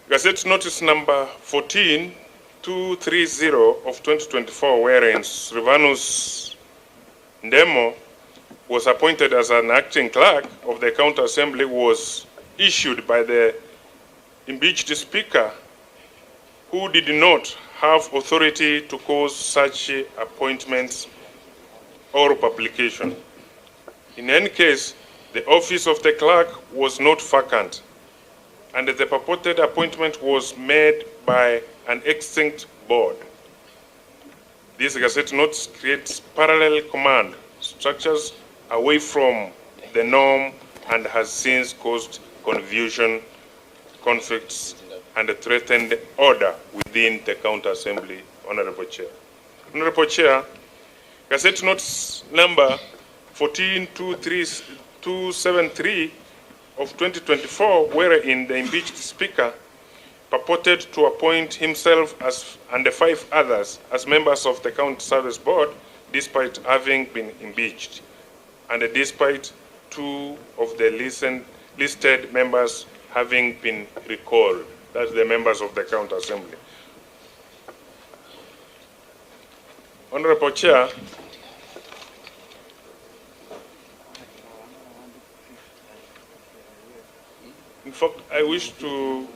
Gazette Notice number 14230 of 2024, wherein Sylvanus Ndemo was appointed as an acting clerk of the County Assembly, was issued by the impeached Speaker, who did not have authority to cause such appointments or publication. In any case, the office of the clerk was not vacant, and the purported appointment was made by an extinct board. This Gazette notes creates parallel command structures away from the norm and has since caused confusion, conflicts, and threatened order within the County Assembly. Honorable Chair. Honorable Chair, Gazette Notes number 14273 of 2024, wherein the impeached Speaker purported to appoint himself and the 5 others as members of the County Service Board, despite having been impeached, and despite 2 of the listed members having been recalled. That's the members of the County Assembly. Honorable Chair, in fact, I wish to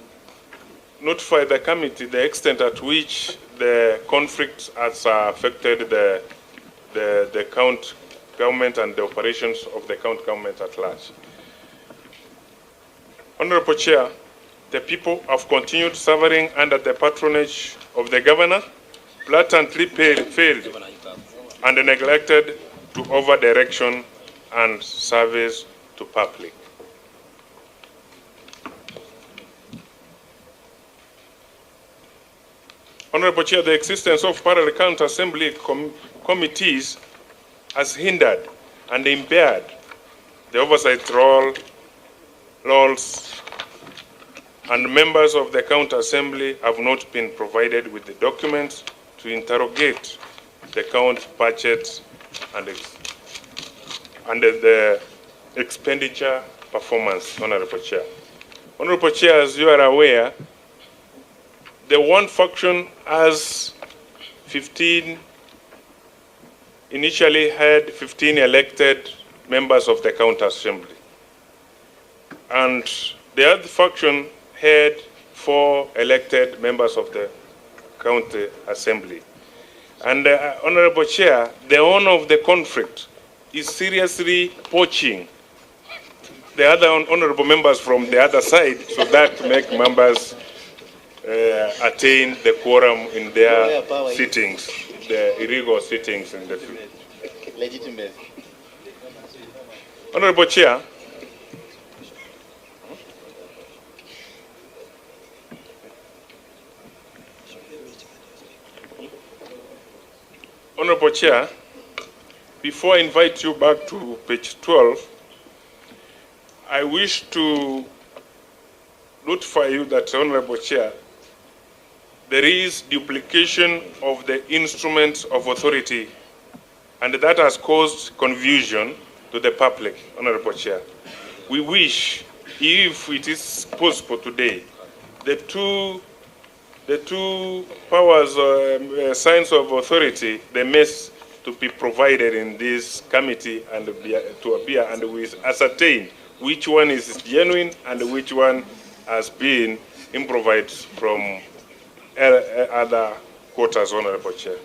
notify the committee the extent at which the conflict has affected the county government and the operations of the county government at large. Honorable Chair, the people have continued suffering under the patronage of the governor, blatantly failed and neglected to over direction and service to public. Honorable Chair, the existence of parallel county assembly committees has hindered and impaired the oversight roles, and members of the county assembly have not been provided with the documents to interrogate the county budget and the expenditure performance. Honorable Chair. Honorable Chair, as you are aware, the one faction has initially had 15 elected members of the county assembly, and the other faction had 4 elected members of the county assembly. And Honorable Chair, the owner of the conflict is seriously poaching the other honorable members from the other side, so that make members attain the quorum in their sittings, the illegal sittings in the field. Legitimate. Honorable Chair, Honorable Chair, before I invite you back to page 12, I wish to notify you that, Honorable Chair, there is duplication of the instruments of authority, and that has caused confusion to the public. Honorable Chair, we wish, if it is possible today, the two powers, signs of authority, the mess to be provided in this committee and to appear, and we ascertain which one is genuine and which one has been improvised from other quarters. Honorable Chair.